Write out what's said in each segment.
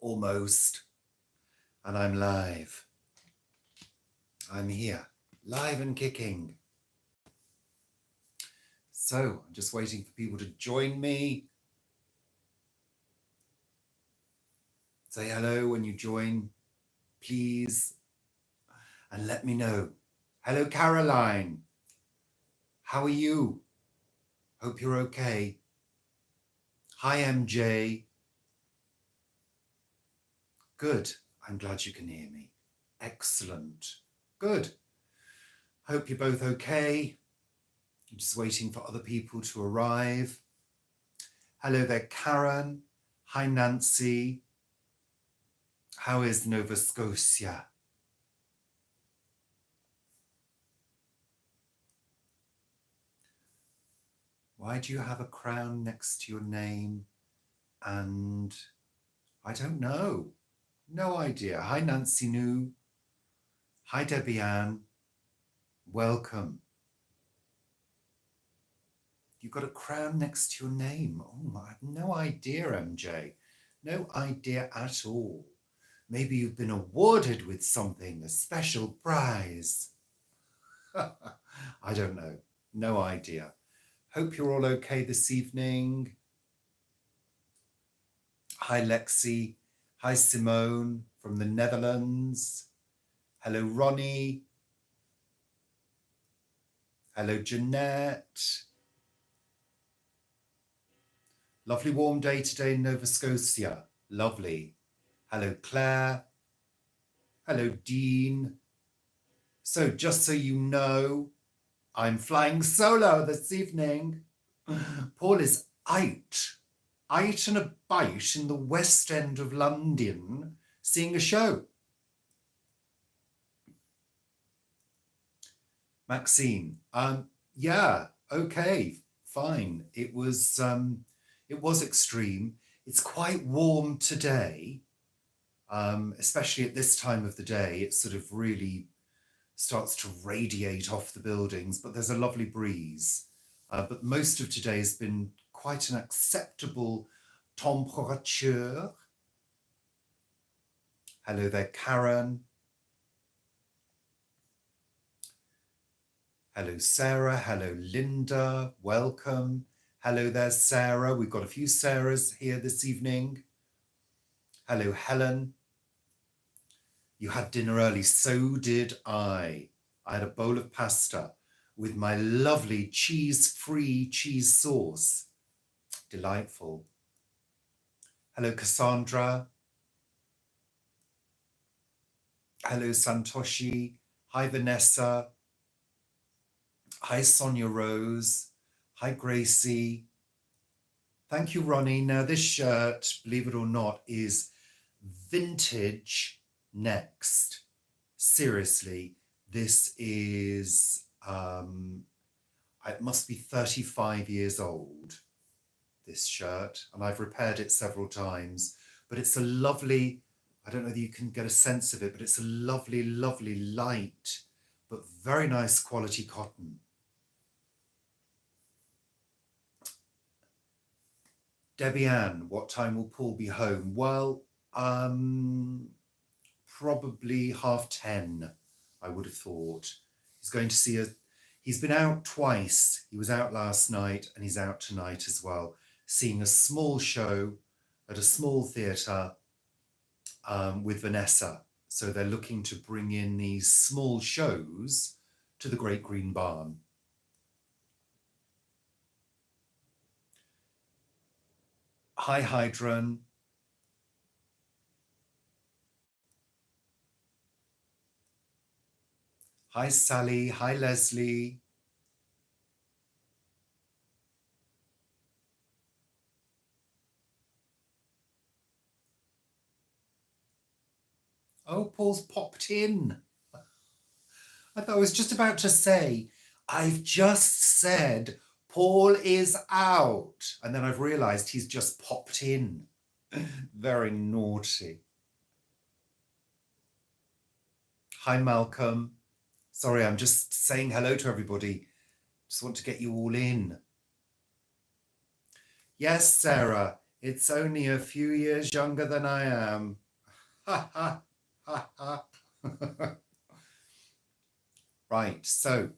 almost, and I'm live. I'm here, live and kicking. So I'm just waiting for people to join me. Say hello when you join, please, and let me know. Hello, Caroline. How are you? Hope you're okay. Hi, MJ. Good. I'm glad you can hear me. Excellent. Good. Hope you're both okay. I'm just waiting for other people to arrive. Hello there, Karen. Hi, Nancy. How is Nova Scotia? Why do you have a crown next to your name? And I don't know. No idea. Hi, Nancy New. Hi, Debbie Ann. Welcome. You've got a crown next to your name. Oh, I have no idea, MJ. No idea at all. Maybe you've been awarded with something, a special prize. I don't know. No idea. Hope you're all okay this evening. Hi, Lexi. Hi, Simone from the Netherlands. Hello, Ronnie. Hello, Jeanette. Lovely warm day today in Nova Scotia. Lovely. Hello, Claire. Hello, Dean. So just so you know, I'm flying solo this evening. Paul is out and about in the West End of London, seeing a show. Maxine, yeah, okay, fine. It was extreme. It's quite warm today, especially at this time of the day. It sort of really starts to radiate off the buildings, but there's a lovely breeze. But most of today has been quite an acceptable temperature. Hello there, Karen. Hello, Sarah. Hello, Linda. Welcome. Hello there, Sarah. We've got a few Sarahs here this evening. Hello, Helen. You had dinner early. So did I. I had a bowl of pasta with my lovely cheese-free cheese sauce. Delightful. Hello, Cassandra. Hello, Santoshi. Hi, Vanessa. Hi, Sonia Rose. Hi, Gracie. Thank you, Ronnie. Now, this shirt, believe it or not, is vintage next. Seriously, this is, it must be 35 years old, this shirt, and I've repaired it several times, but it's a lovely, I don't know if you can get a sense of it, but it's a lovely, lovely light, but very nice quality cotton. Debbie Ann, what time will Paul be home? Well, probably 10:30, I would have thought. He's going to see he's been out twice. He was out last night and he's out tonight as well, seeing a small show at a small theatre with Vanessa. So they're looking to bring in these small shows to the Great Green Barn. Hi, Hydron. Hi, Sally. Hi, Leslie. Oh, Paul's popped in. I thought I was just about to say, I've just said Paul is out. And then I've realised he's just popped in. Very naughty. Hi, Malcolm. Sorry, I'm just saying hello to everybody. Just want to get you all in. Yes, Sarah, It's only a few years younger than I am. Ha ha ha ha. Right, so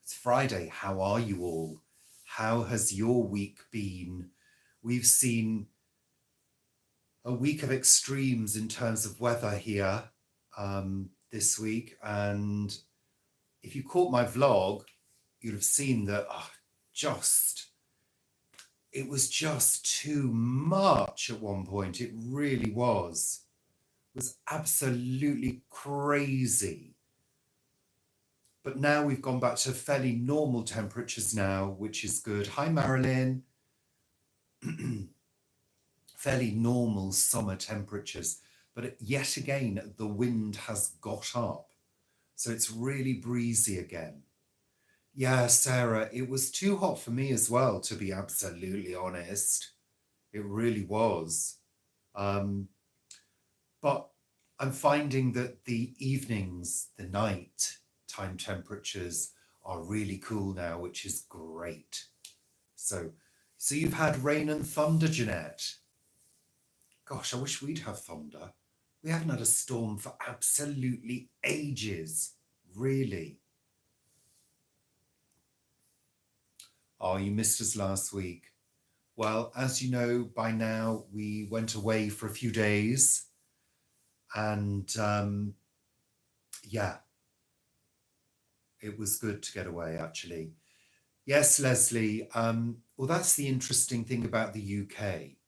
it's Friday. How are you all? How has your week been? We've seen a week of extremes in terms of weather here this week. And if you caught my vlog, you'd have seen that it was just too much at one point. It really was. It was absolutely crazy. But now we've gone back to fairly normal temperatures now, which is good. Hi, Marilyn. Fairly normal summer temperatures. But yet again, the wind has got up. So it's really breezy again. Yeah, Sarah, it was too hot for me as well, to be absolutely honest. It really was. But I'm finding that the evenings, the night time temperatures are really cool now, which is great. So you've had rain and thunder, Jeanette. Gosh, I wish we'd have thunder. We haven't had a storm for absolutely ages, really. Oh, you missed us last week. Well, as you know, by now, we went away for a few days. And yeah, it was good to get away, actually. Yes, Leslie. Well, that's the interesting thing about the UK,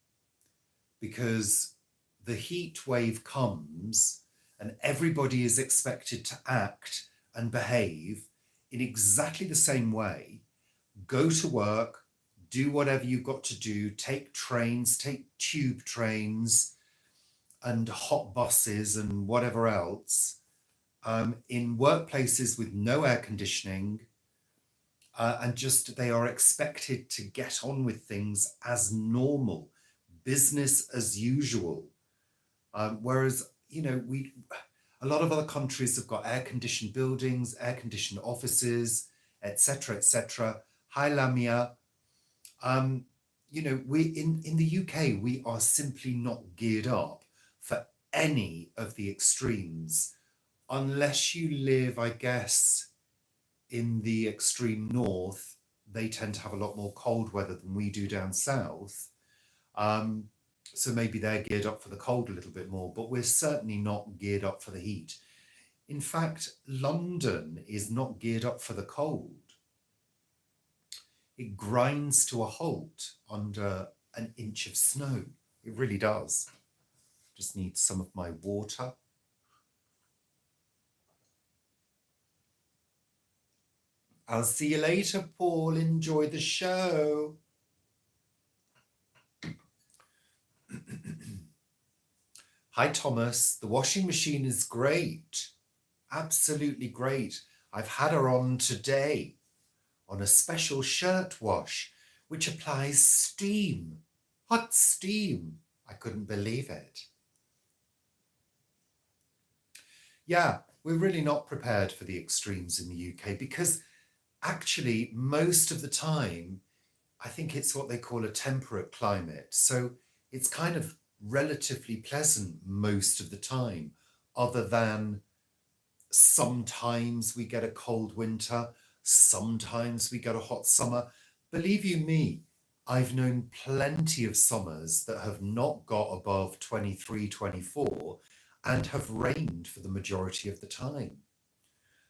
because the heat wave comes and everybody is expected to act and behave in exactly the same way. Go to work, do whatever you've got to do, take trains, take tube trains and hot buses and whatever else, in workplaces with no air conditioning, and just they are expected to get on with things as normal, business as usual. Whereas, you know, a lot of other countries have got air-conditioned buildings, air-conditioned offices, etc., etc. Hi, Lamia. You know, in the UK, we are simply not geared up for any of the extremes, unless you live, I guess, in the extreme north. They tend to have a lot more cold weather than we do down south. So maybe they're geared up for the cold a little bit more, but we're certainly not geared up for the heat. In fact, London is not geared up for the cold. It grinds to a halt under an inch of snow. It really does. Just need some of my water. I'll see you later, Paul. Enjoy the show. Hi, Thomas. The washing machine is great. Absolutely great. I've had her on today on a special shirt wash, which applies steam. Hot steam. I couldn't believe it. Yeah, we're really not prepared for the extremes in the UK, because actually most of the time, I think it's what they call a temperate climate. So it's kind of relatively pleasant most of the time, other than sometimes we get a cold winter, sometimes we get a hot summer. Believe you me, I've known plenty of summers that have not got above 23, 24 and have rained for the majority of the time.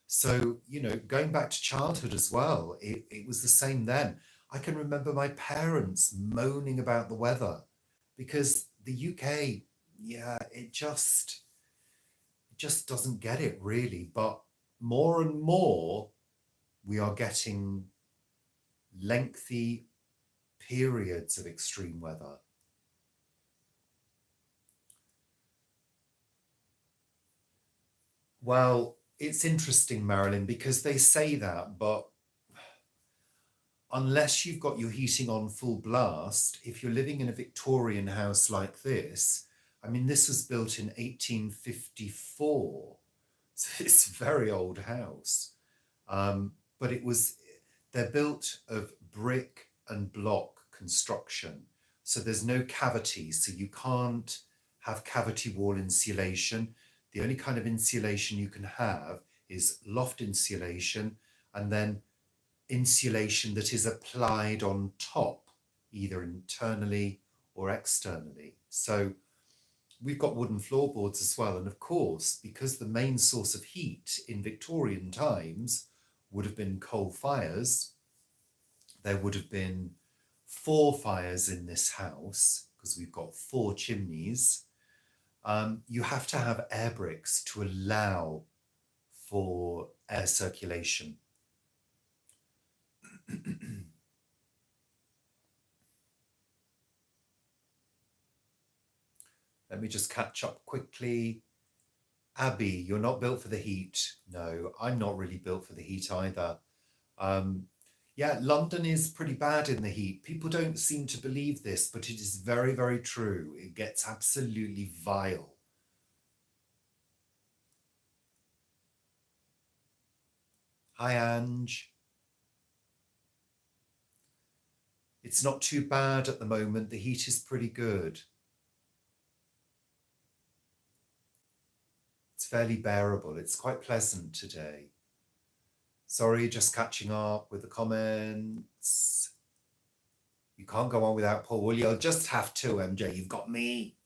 So, you know, going back to childhood as well, it was the same then. I can remember my parents moaning about the weather, because the UK, yeah, it just doesn't get it really. But more and more, we are getting lengthy periods of extreme weather. Well, it's interesting, Marilyn, because they say that, but unless you've got your heating on full blast, if you're living in a Victorian house like this, I mean, this was built in 1854, so it's a very old house. But they're built of brick and block construction, So there's no cavity, so you can't have cavity wall insulation. The only kind of insulation you can have is loft insulation, and then insulation that is applied on top, either internally or externally. So we've got wooden floorboards as well. And of course, because the main source of heat in Victorian times would have been coal fires, there would have been 4 fires in this house because we've got 4 chimneys. You have to have air bricks to allow for air circulation. Let me just catch up quickly. Abby, you're not built for the heat. No, I'm not really built for the heat either. Yeah, London is pretty bad in the heat. People don't seem to believe this, but it is very, very true. It gets absolutely vile. Hi, Ange. It's not too bad at the moment. The heat is pretty good. It's fairly bearable. It's quite pleasant today. Sorry, just catching up with the comments. You can't go on without Paul. Well, you'll just have to, MJ. You've got me.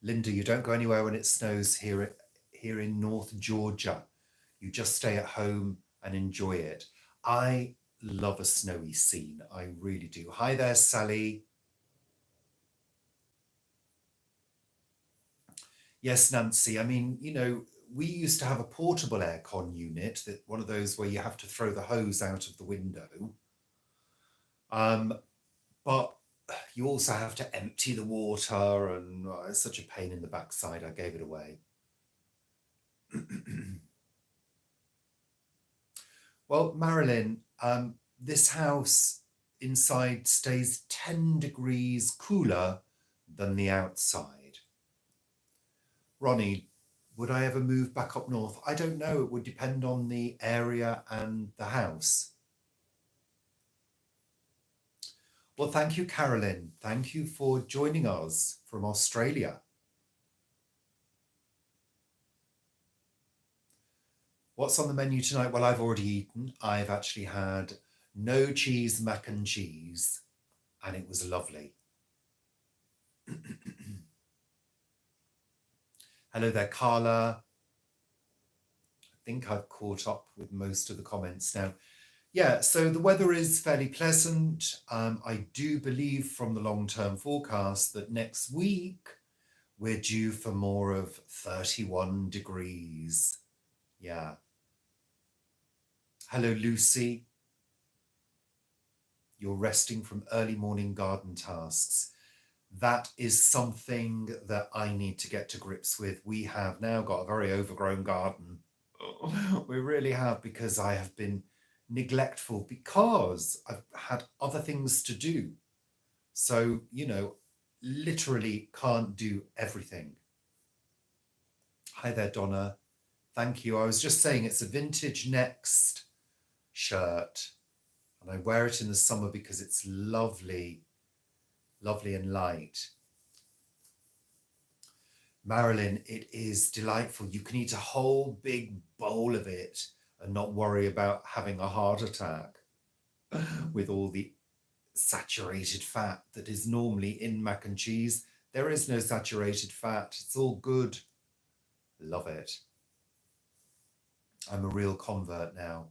Linda, you don't go anywhere when it snows here in North Georgia. You just stay at home and enjoy it. I love a snowy scene. I really do. Hi there, Sally. Yes, Nancy. I mean, you know, we used to have a portable aircon unit, that one of those where you have to throw the hose out of the window. But you also have to empty the water, and it's such a pain in the backside. I gave it away. Well, Marilyn, this house inside stays 10 degrees cooler than the outside. Ronnie, would I ever move back up north? I don't know. It would depend on the area and the house. Well, thank you, Carolyn. Thank you for joining us from Australia. What's on the menu tonight? Well, I've already eaten. I've actually had no cheese mac and cheese, and it was lovely. Hello there, Carla. I think I've caught up with most of the comments now. Yeah, so the weather is fairly pleasant. I do believe from the long-term forecast that next week we're due for more of 31 degrees. Yeah. Hello, Lucy. You're resting from early morning garden tasks. That is something that I need to get to grips with. We have now got a very overgrown garden. We really have, because I have been neglectful because I've had other things to do. So, you know, literally can't do everything. Hi there, Donna. Thank you. I was just saying it's a vintage Next shirt, and I wear it in the summer because it's lovely, lovely and light. Marilyn, it is delightful. You can eat a whole big bowl of it and not worry about having a heart attack with all the saturated fat that is normally in mac and cheese. There is no saturated fat. It's all good. Love it. I'm a real convert now.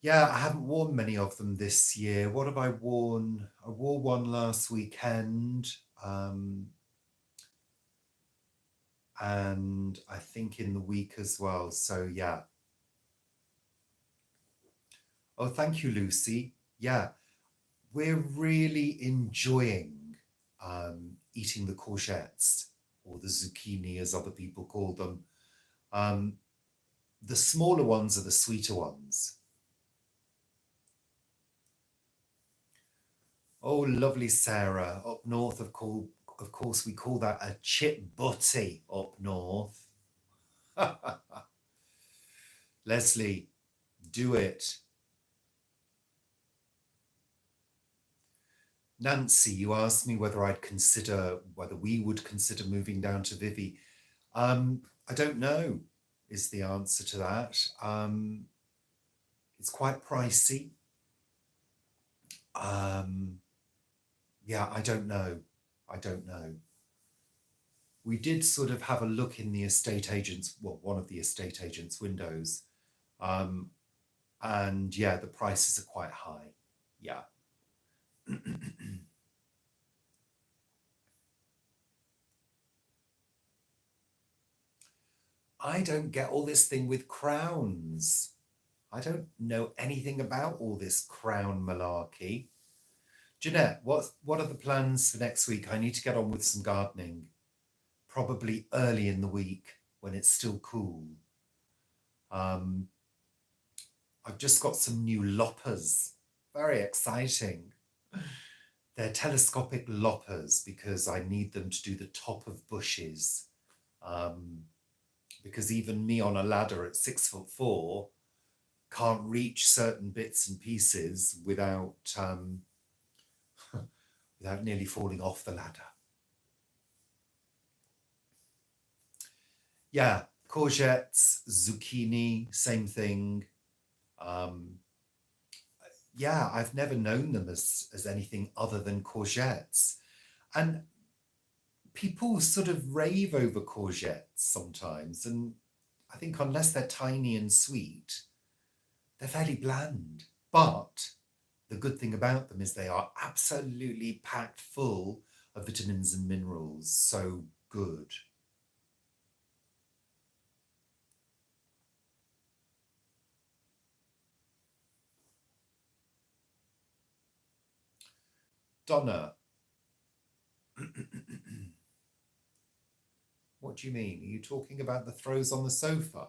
Yeah, I haven't worn many of them this year. What have I worn? I wore one last weekend. And I think in the week as well. So yeah. Oh, thank you, Lucy. Yeah, we're really enjoying eating the courgettes, or the zucchini as other people call them. The smaller ones are the sweeter ones. Oh, lovely, Sarah. Up north, of course, we call that a chip butty up north. Leslie, do it. Nancy, you asked me whether we would consider moving down to Vivi. I don't know, is the answer to that. It's quite pricey. Yeah, I don't know. I don't know. We did sort of have a look in the estate agent's, well, one of the estate agent's windows. And yeah, the prices are quite high. Yeah. I don't get all this thing with crowns. I don't know anything about all this crown malarkey. Jeanette, what are the plans for next week? I need to get on with some gardening, probably early in the week when it's still cool. I've just got some new loppers. Very exciting. They're telescopic loppers because I need them to do the top of bushes. Because even me on a ladder at 6'4" can't reach certain bits and pieces without without nearly falling off the ladder. Yeah, courgettes, zucchini, same thing. Yeah, I've never known them as anything other than courgettes. And people sort of rave over courgettes sometimes. And I think unless they're tiny and sweet, they're fairly bland. But the good thing about them is they are absolutely packed full of vitamins and minerals. So good. Donna, what do you mean? Are you talking about the throws on the sofa?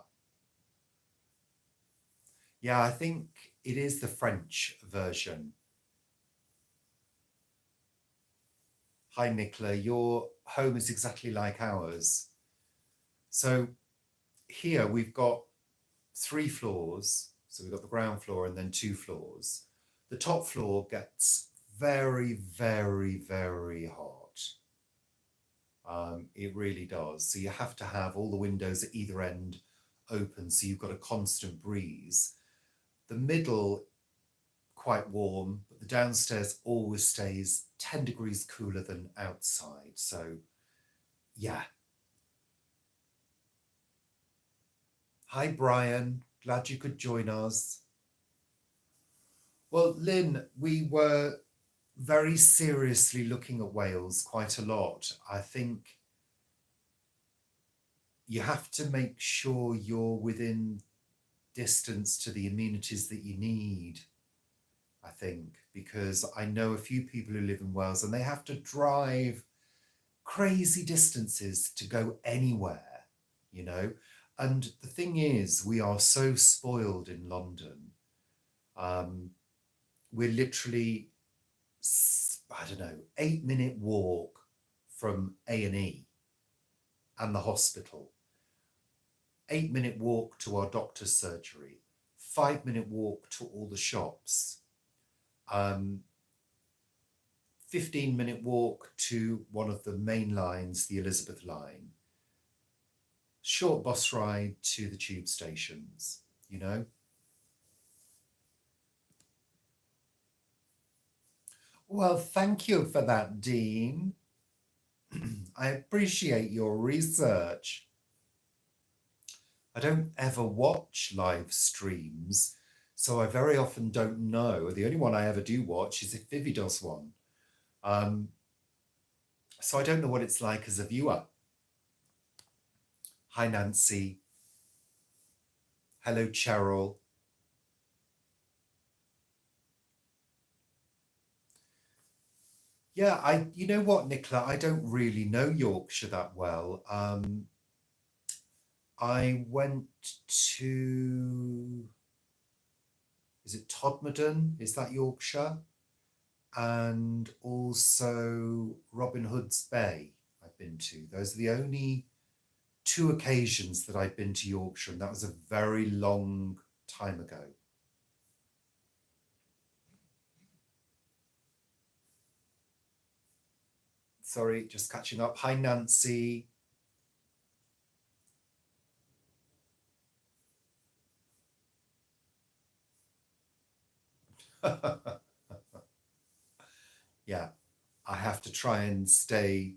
Yeah, I think it is the French version. Hi, Nicola. Your home is exactly like ours. So here we've got 3 floors. So we've got the ground floor and then 2 floors. The top floor gets very, very, very hot. It really does. So you have to have all the windows at either end open so you've got a constant breeze. The middle, quite warm, but the downstairs always stays 10 degrees cooler than outside. So yeah. Hi, Brian. Glad you could join us. Well, Lynn, we were very seriously looking at Wales quite a lot. I think you have to make sure you're within distance to the amenities that you need, I think, because I know a few people who live in Wales and they have to drive crazy distances to go anywhere, you know. And the thing is, we are so spoiled in London. We're literally, I don't know, 8-minute walk from A&E and the hospital, 8-minute walk to our doctor's surgery, 5-minute walk to all the shops, 15-minute walk to one of the main lines, the Elizabeth line, short bus ride to the tube stations, you know. Well, thank you for that, Dean. I appreciate your research. I don't ever watch live streams, so I very often don't know. The only one I ever do watch is if Vivi does one. So I don't know what it's like as a viewer. Hi, Nancy. Hello, Cheryl. Yeah, you know what, Nicola, I don't really know Yorkshire that well. I went to, is it Todmorden? Is that Yorkshire? And also Robin Hood's Bay I've been to. Those are the only 2 occasions that I've been to Yorkshire, and that was a very long time ago. Sorry, just catching up. Hi, Nancy. Yeah, I have to try and stay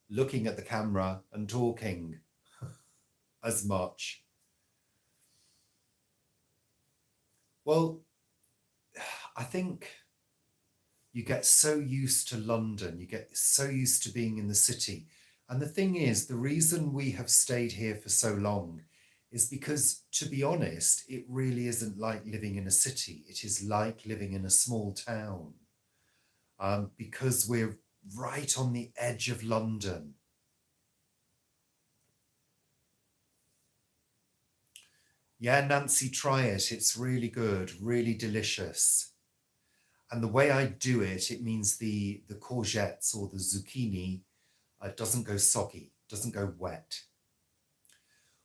looking at the camera and talking as much. Well, I think you get so used to London, you get so used to being in the city. And the thing is, the reason we have stayed here for so long is because, to be honest, it really isn't like living in a city. It is like living in a small town, because we're right on the edge of London. Yeah, Nancy, try it. It's really good, really delicious. And the way I do it, it means the courgettes or the zucchini doesn't go soggy, doesn't go wet.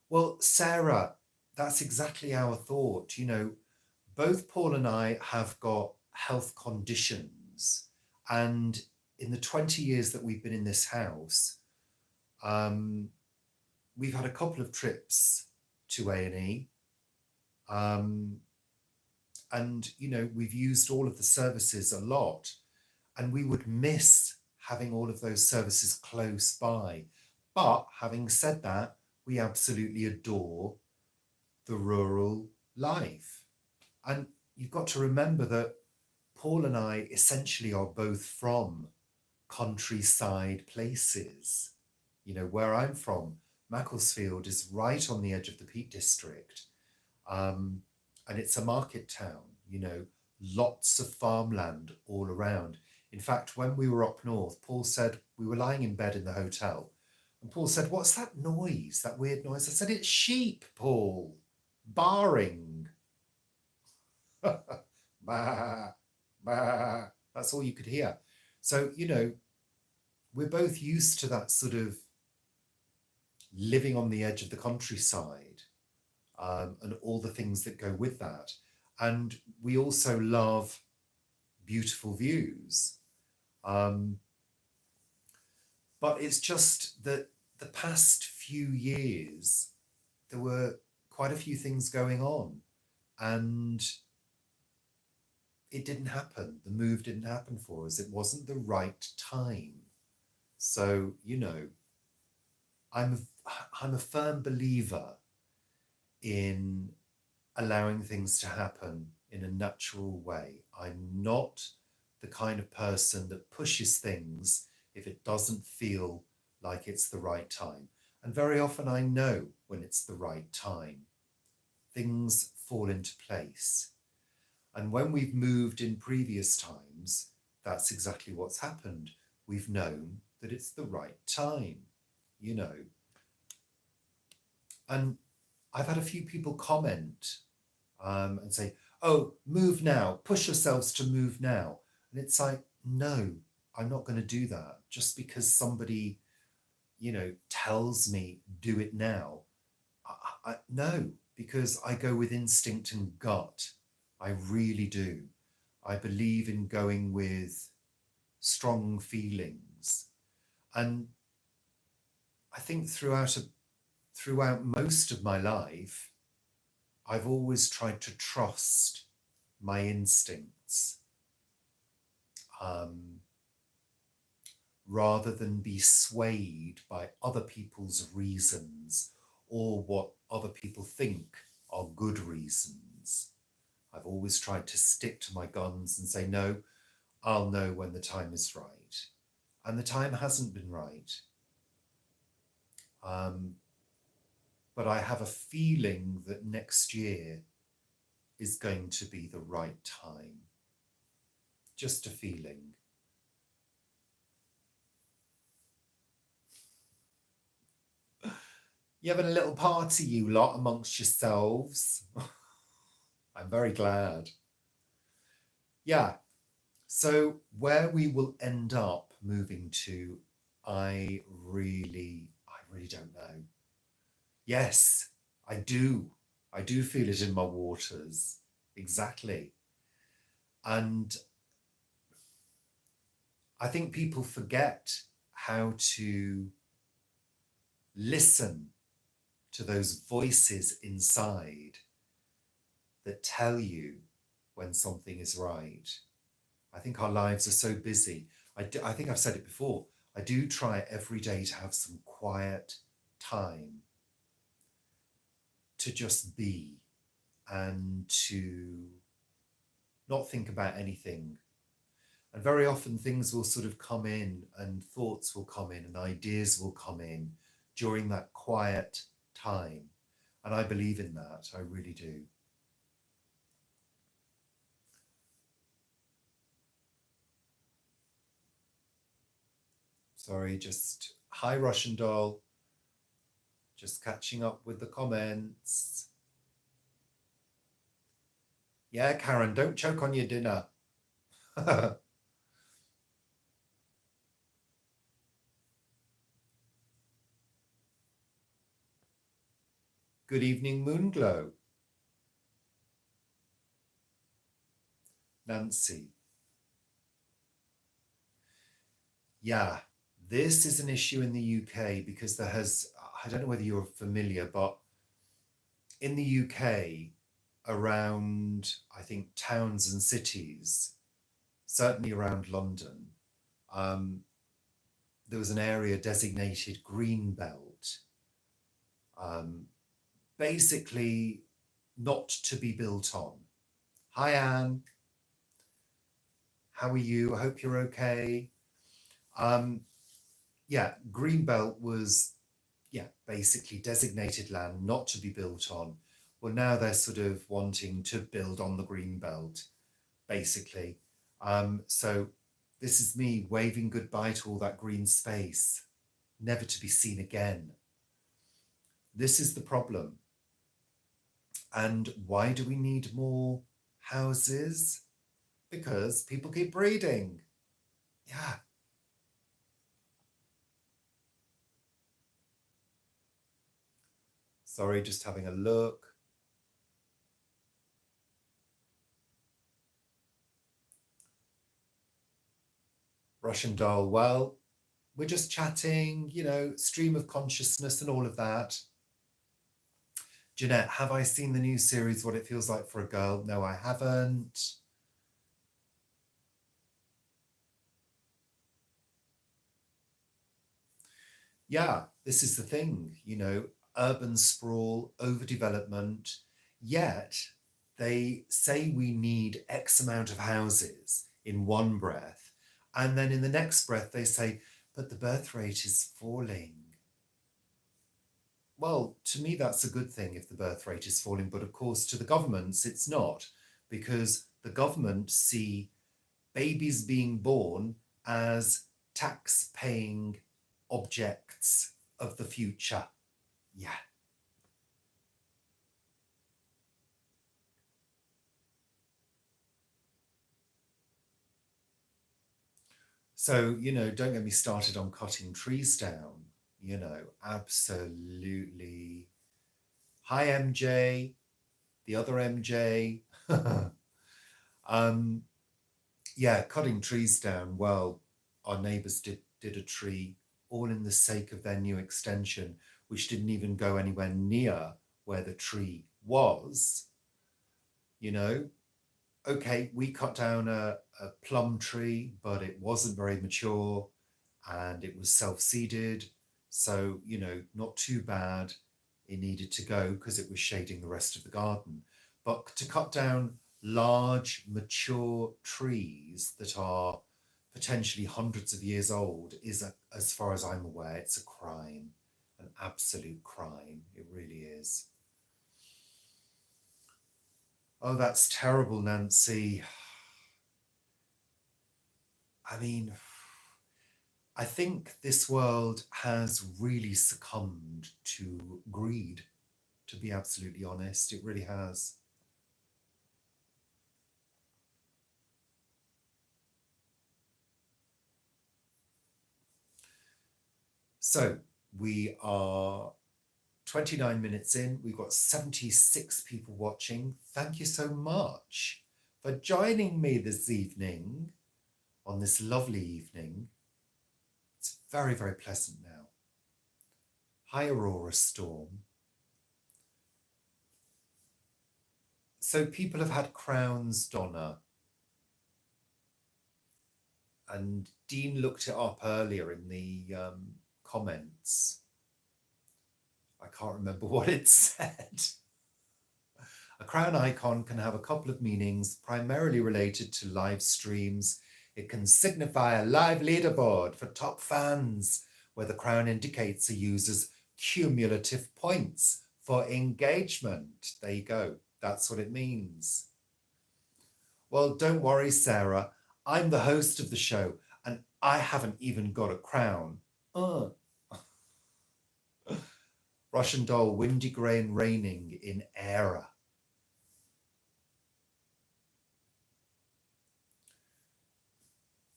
Well, Sarah, that's exactly our thought. You know, both Paul and I have got health conditions, and in the 20 years that we've been in this house, um, we've had a couple of trips to A&E. Um, and, you know, we've used all of the services a lot, and we would miss having all of those services close by. But having said that, we absolutely adore the rural life. And you've got to remember that Paul and I essentially are both from countryside places. You know, where I'm from, Macclesfield is right on the edge of the Peak District. Um, and it's a market town, you know, lots of farmland all around. In fact, when we were up north, Paul said, we were lying in bed in the hotel, and Paul said, "What's that noise, that weird noise?" I said, "It's sheep, Paul, barring." Bah, bah. That's all you could hear. So, you know, we're both used to that sort of living on the edge of the countryside, and all the things that go with that. And we also love beautiful views. Um, but it's just that the past few years, there were quite a few things going on, and it didn't happen. The move didn't happen for us. It wasn't the right time. So, you know, I'm a firm believer in allowing things to happen in a natural way. I'm not the kind of person that pushes things if it doesn't feel like it's the right time. And very often I know when it's the right time. Things fall into place. And when we've moved in previous times, that's exactly what's happened. We've known that it's the right time, you know. And I've had a few people comment and say, "Oh, move now, push yourselves to move now." And it's like, no, I'm not going to do that just because somebody, you know, tells me do it now. No, because I go with instinct and gut. I really do. I believe in going with strong feelings. And I think throughout most of my life, I've always tried to trust my instincts, um, rather than be swayed by other people's reasons or what other people think are good reasons. I've always tried to stick to my guns and say, no, I'll know when the time is right. And the time hasn't been right. Um, but I have a feeling that next year is going to be the right time. Just a feeling. You having a little party, you lot, amongst yourselves? I'm very glad. Yeah. So where we will end up moving to, I really don't know. Yes, I do. I do feel it in my waters. Exactly. And I think people forget how to listen to those voices inside that tell you when something is right. I think our lives are so busy. I think I've said it before. I do try every day to have some quiet time to just be and to not think about anything. And very often things will sort of come in and thoughts will come in and ideas will come in during that quiet time. And I believe in that. I really do. Sorry, just hi, Russian doll. Just catching up with the comments. Yeah, Karen, don't choke on your dinner. Good evening, Moonglow. Nancy. Yeah, this is an issue in the UK because there has, I don't know whether you're familiar, but in the UK, around, I think, towns and cities, certainly around London, there was an area designated green belt, basically not to be built on. Hi, Anne. How are you? I hope you're okay. Yeah, Greenbelt was, yeah, basically designated land not to be built on. Well, now they're sort of wanting to build on the Greenbelt, basically. So this is me waving goodbye to all that green space, never to be seen again. This is the problem. And why do we need more houses? Because people keep breeding. Yeah. Sorry, just having a look. Russian doll, well, we're just chatting, you know, stream of consciousness and all of that. Jeanette, have I seen the new series, What It Feels Like for a Girl? No, I haven't. Yeah, this is the thing, you know, urban sprawl, overdevelopment, yet they say we need X amount of houses in one breath. And then in the next breath, they say, but the birth rate is falling. Well, to me, that's a good thing if the birth rate is falling. But of course, to the governments, it's not, because the government see babies being born as tax paying objects of the future. Yeah. So, you know, don't get me started on cutting trees down. You know, absolutely. Hi, MJ, the other MJ. um, yeah, cutting trees down. Well, our neighbours did a tree all in the sake of their new extension, which didn't even go anywhere near where the tree was. You know, okay, we cut down a plum tree, but it wasn't very mature and it was self-seeded. So, you know, not too bad. It needed to go because it was shading the rest of the garden. But to cut down large, mature trees that are potentially hundreds of years old is, as far as I'm aware, it's a crime, an absolute crime. It really is. Oh, that's terrible, Nancy. I mean, I think this world has really succumbed to greed, to be absolutely honest. It really has. So we are 29 minutes in. We've got 76 people watching. Thank you so much for joining me this evening, on this lovely evening. It's very, very pleasant now. Hi, Aurora Storm. So people have had crowns, Donna. And Dean looked it up earlier in the comments. I can't remember what it said. A crown icon can have a couple of meanings, primarily related to live streams. It can signify a live leaderboard for top fans, where the crown indicates a user's cumulative points for engagement. There you go. That's what it means. Well, don't worry, Sarah. I'm the host of the show, and I haven't even got a crown. Russian doll, windy, grey and raining in Era.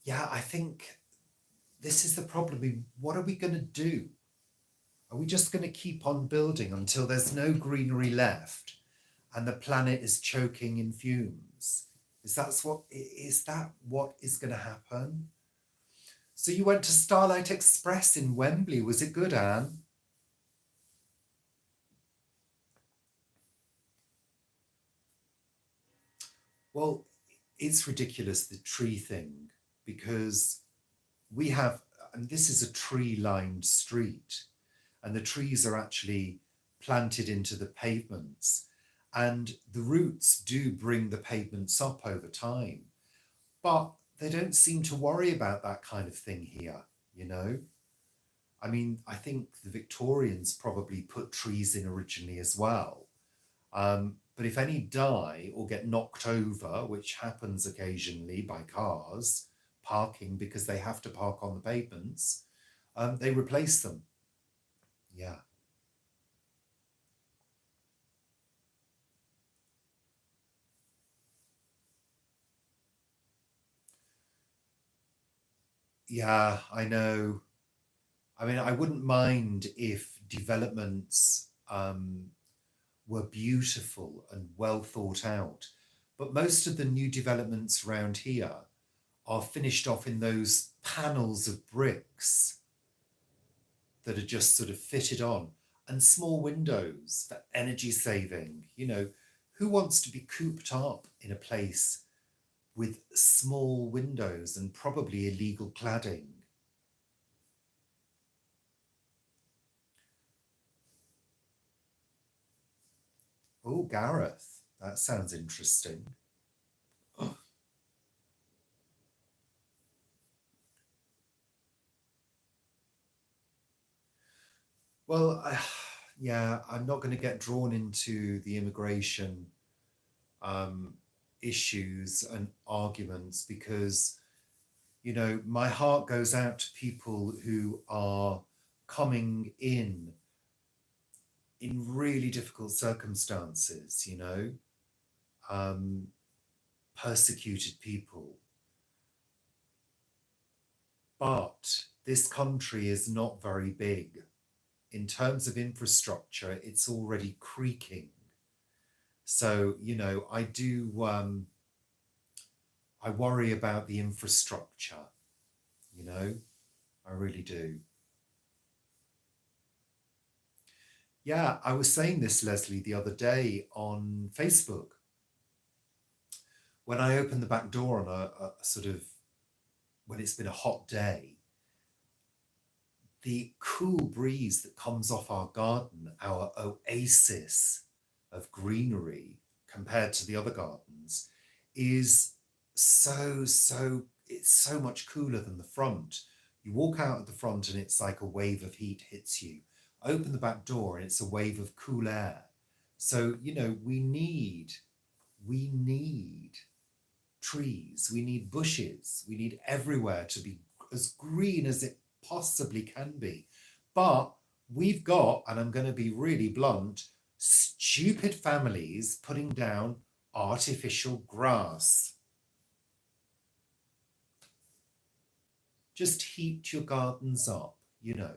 Yeah, I think this is the problem. What are we going to do? Are we just going to keep on building until there's no greenery left and the planet is choking in fumes? Is that what is going to happen? So you went to Starlight Express in Wembley. Was it good, Anne? Well, it's ridiculous, the tree thing, because we have, and this is a tree-lined street, and the trees are actually planted into the pavements, and the roots do bring the pavements up over time, but they don't seem to worry about that kind of thing here, you know? I mean, I think the Victorians probably put trees in originally as well. But if any die or get knocked over, which happens occasionally by cars parking because they have to park on the pavements, they replace them. Yeah. Yeah, I know. I mean, I wouldn't mind if developments were beautiful and well thought out, but most of the new developments around here are finished off in those panels of bricks that are just sort of fitted on, and small windows for energy saving. You know, who wants to be cooped up in a place with small windows and probably illegal cladding? Oh, Gareth, that sounds interesting. Well, yeah, I'm not going to get drawn into the immigration um, issues and arguments because, you know, my heart goes out to people who are coming in really difficult circumstances, you know, um, persecuted people. But this country is not very big. In terms of infrastructure, it's already creaking. So, you know, I worry about the infrastructure, you know, I really do. Yeah, I was saying this, Leslie, the other day on Facebook. When I open the back door on a sort of, when it's been a hot day, the cool breeze that comes off our garden, our oasis of greenery compared to the other gardens, is it's so much cooler than the front. You walk out at the front and it's like a wave of heat hits you. Open the back door and it's a wave of cool air. So, you know, we need trees, we need bushes, we need everywhere to be as green as it possibly can be. But we've got, and I'm going to be really blunt, stupid families putting down artificial grass. Just heat your gardens up, you know,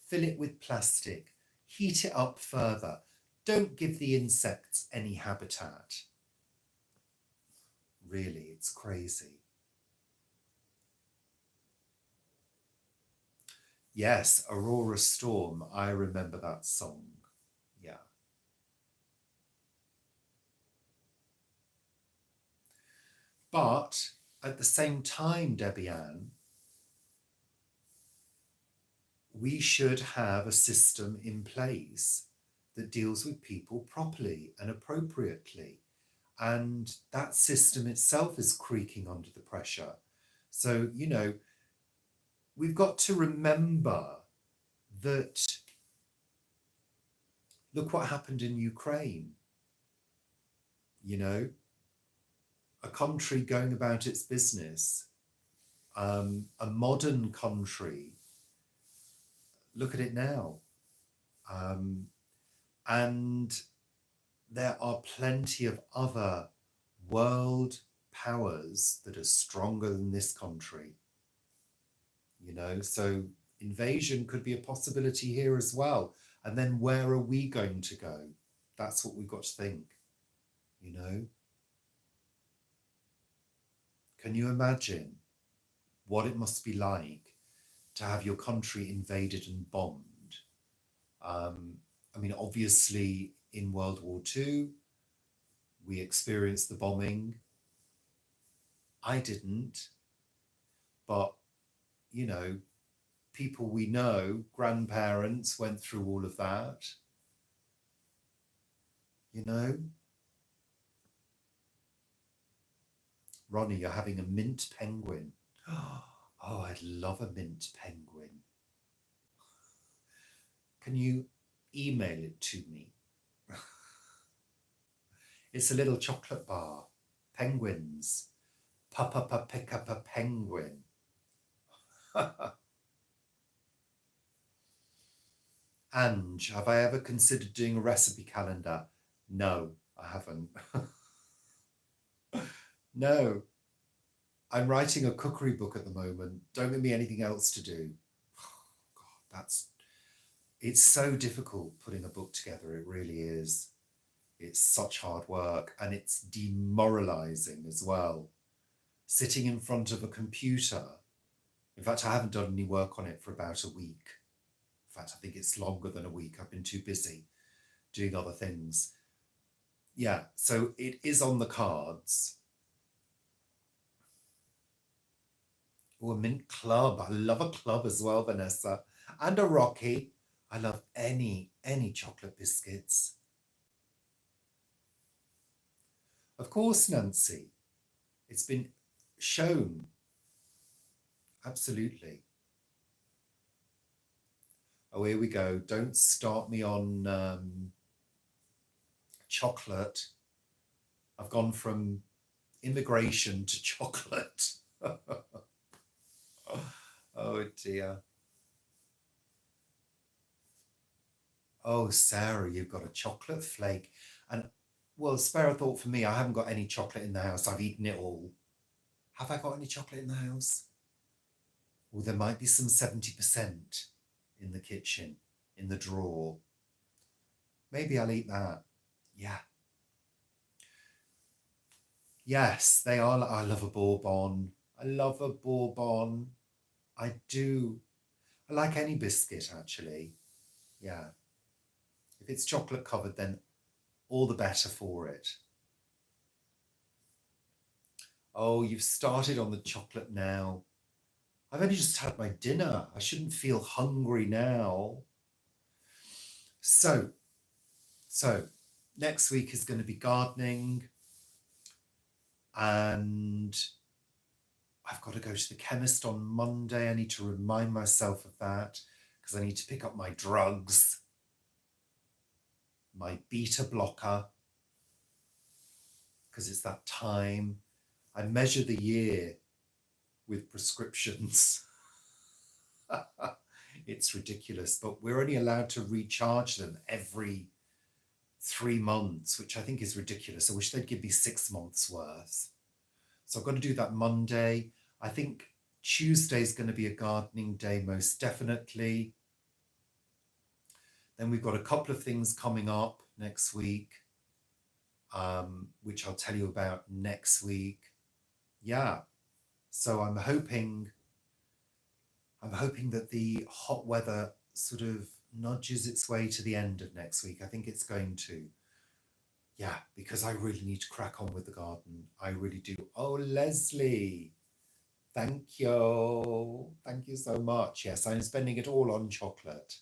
fill it with plastic, heat it up further. Don't give the insects any habitat. Really, it's crazy. Yes, Aurora Storm. I remember that song. Yeah. But at the same time, Debbie Ann, we should have a system in place that deals with people properly and appropriately. And that system itself is creaking under the pressure. So, we've got to remember that look what happened in Ukraine, a country going about its business, a modern country. Look at it now. And there are plenty of other world powers that are stronger than this country, so invasion could be a possibility here as well. And then where are we going to go? That's what we've got to think, Can you imagine what it must be like to have your country invaded and bombed? Obviously, in World War II, we experienced the bombing. I didn't, but, people we know, grandparents went through all of that, Ronnie, you're having a mint penguin. Oh, I'd love a mint penguin. Can you email it to me? It's a little chocolate bar. Penguins. Papa pick up a penguin. Ange, have I ever considered doing a recipe calendar? No, I haven't. No. I'm writing a cookery book at the moment. Don't give me anything else to do. God, it's so difficult putting a book together. It really is. It's such hard work, and it's demoralizing as well. Sitting in front of a computer. In fact, I haven't done any work on it for about a week. In fact, I think it's longer than a week. I've been too busy doing other things. Yeah, so it is on the cards. Oh, a mint club. I love a club as well, Vanessa. And a Rocky. I love any chocolate biscuits. Of course, Nancy. It's been shown. Absolutely. Oh, here we go. Don't start me on chocolate. I've gone from immigration to chocolate. Oh dear. Oh, Sarah, you've got a chocolate flake. And well, spare a thought for me. I haven't got any chocolate in the house. I've eaten it all. Have I got any chocolate in the house? Well, there might be some 70% in the kitchen, in the drawer. Maybe I'll eat that. Yeah. Yes, they are. I love a bourbon. I love a bourbon. I do. I like any biscuit, actually. Yeah. If it's chocolate covered, then all the better for it. Oh, you've started on the chocolate now. I've only just had my dinner. I shouldn't feel hungry now. So next week is going to be gardening, and I've got to go to the chemist on Monday. I need to remind myself of that because I need to pick up my drugs, my beta blocker, because it's that time. I measure the year with prescriptions. It's ridiculous, but we're only allowed to recharge them every 3 months, which I think is ridiculous. I wish they'd give me 6 months worth. So I've got to do that Monday. I think Tuesday's going to be a gardening day, most definitely. Then we've got a couple of things coming up next week, which I'll tell you about next week. Yeah. So I'm hoping I'm hoping that the hot weather sort of nudges its way to the end of next week. I think it's going to. Yeah, because I really need to crack on with the garden. I really do. Oh, Leslie, thank you. Thank you so much. Yes, I'm spending it all on chocolate.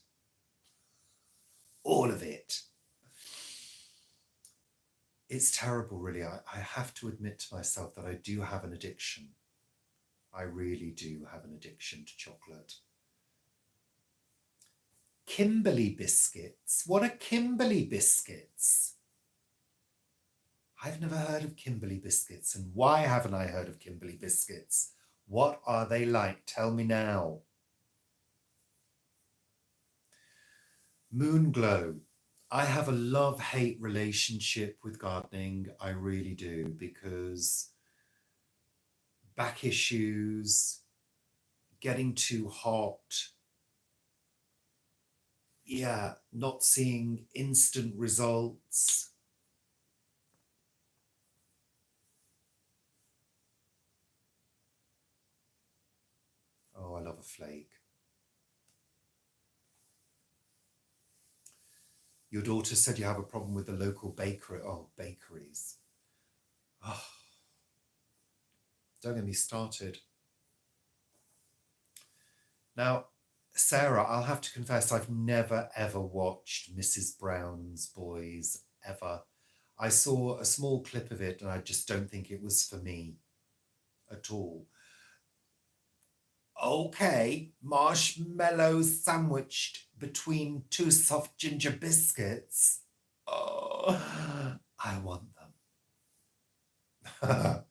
All of it. It's terrible, really. I have to admit to myself that I do have an addiction. I really do have an addiction to chocolate. Kimberley biscuits. What are Kimberley biscuits? I've never heard of Kimberley biscuits. And why haven't I heard of Kimberley biscuits? What are they like? Tell me now. Moonglow. I have a love-hate relationship with gardening. I really do, because back issues, getting too hot, yeah, not seeing instant results. Oh, I love a flake. Your daughter said you have a problem with the local bakery. Oh, bakeries. Oh, don't get me started. Now, Sarah, I'll have to confess, I've never ever watched Mrs. Brown's Boys, ever. I saw a small clip of it and I just don't think it was for me at all. Okay, marshmallows sandwiched between two soft ginger biscuits. Oh, I want them.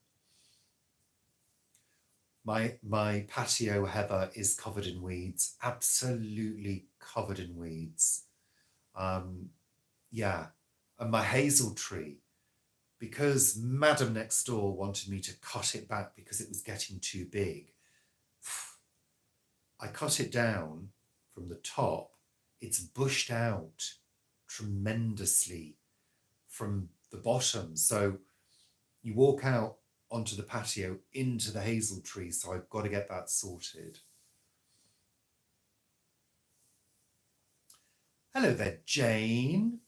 My patio, Heather, is covered in weeds, absolutely covered in weeds. Yeah, and my hazel tree, because Madam next door wanted me to cut it back because it was getting too big. I cut it down from the top. It's bushed out tremendously from the bottom. So you walk out onto the patio into the hazel tree. So I've got to get that sorted. Hello there, Jane.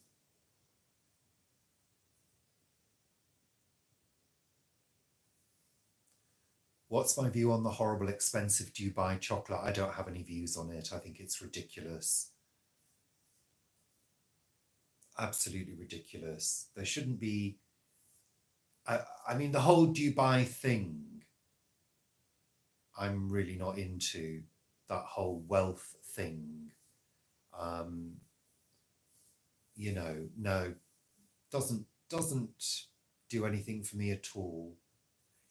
What's my view on the horrible expensive Dubai chocolate? I don't have any views on it. I think it's ridiculous. Absolutely ridiculous. There shouldn't be... I mean, the whole Dubai thing, I'm really not into that whole wealth thing. You know, no, doesn't do anything for me at all.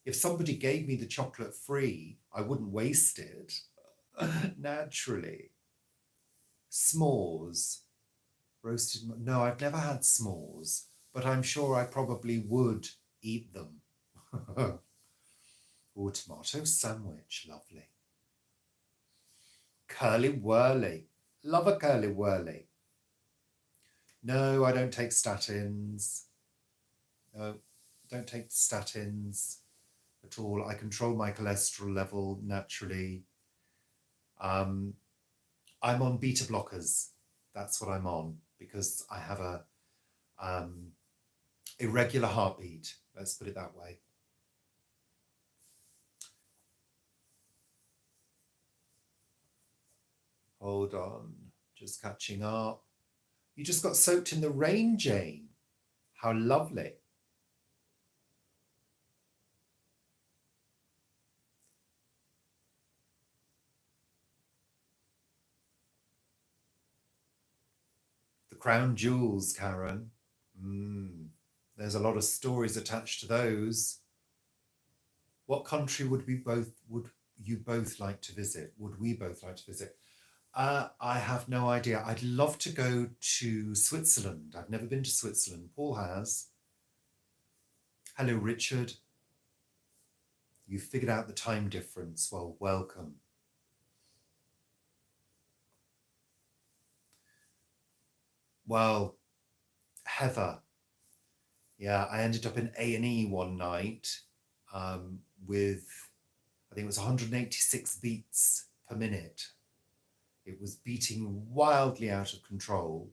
If somebody gave me the chocolate free, I wouldn't waste it. Naturally. S'mores. Roasted... No, I've never had s'mores, but I'm sure I probably would eat them. Oh, tomato sandwich. Lovely. Curly whirly. Love a curly whirly. No, I don't take statins. No, don't take statins at all. I control my cholesterol level naturally. I'm on beta blockers. That's what I'm on, because I have a irregular heartbeat. Let's put it that way. Hold on, just catching up. You just got soaked in the rain, Jane. How lovely. The crown jewels, Karen. There's a lot of stories attached to those. What country would you both like to visit? Would we both like to visit? I have no idea. I'd love to go to Switzerland. I've never been to Switzerland. Paul has. Hello, Richard. You figured out the time difference. Well, welcome. Well, Heather. Yeah, I ended up in A&E one night with, I think it was 186 beats per minute. It was beating wildly out of control.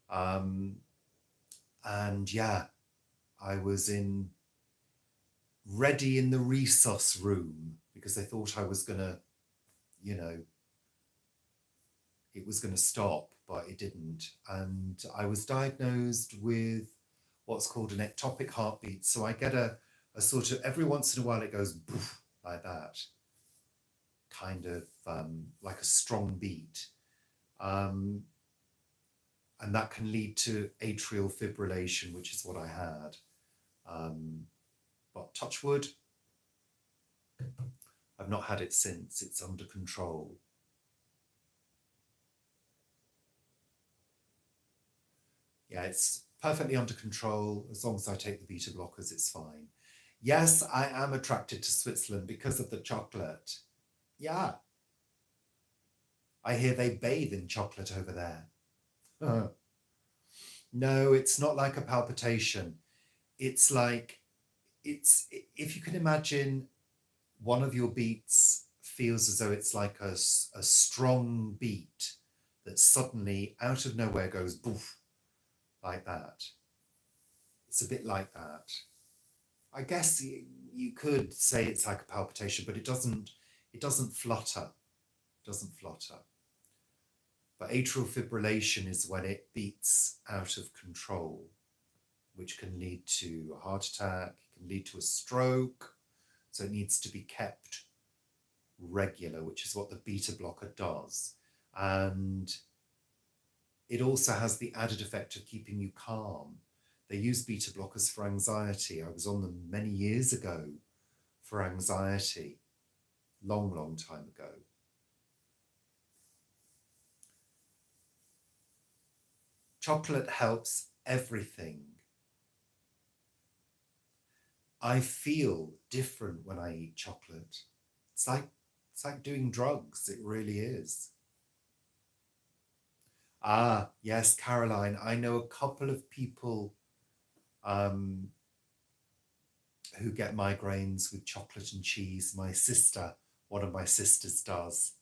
And yeah, I was ready in the resus room because they thought I was gonna, it was gonna stop, but it didn't. And I was diagnosed with what's called an ectopic heartbeat. So I get a sort of, every once in a while it goes boof, like that, kind of like a strong beat. And that can lead to atrial fibrillation, which is what I had. But touch wood, I've not had it since. It's under control. Yeah, it's perfectly under control. As long as I take the beta blockers, it's fine. Yes, I am attracted to Switzerland because of the chocolate. Yeah. I hear they bathe in chocolate over there. No, it's not like a palpitation. It's like, if you can imagine one of your beats feels as though it's like a strong beat that suddenly out of nowhere goes boof, like that. It's a bit like that. I guess you could say it's like a palpitation, but it doesn't flutter. It doesn't flutter. But atrial fibrillation is when it beats out of control, which can lead to a heart attack, it can lead to a stroke. So it needs to be kept regular, which is what the beta blocker does. And it also has the added effect of keeping you calm. They use beta blockers for anxiety. I was on them many years ago for anxiety, long time ago. Chocolate helps everything. I feel different when I eat chocolate. It's like doing drugs. It really is. Ah, yes, Caroline. I know a couple of people who get migraines with chocolate and cheese. My sister, one of my sisters does.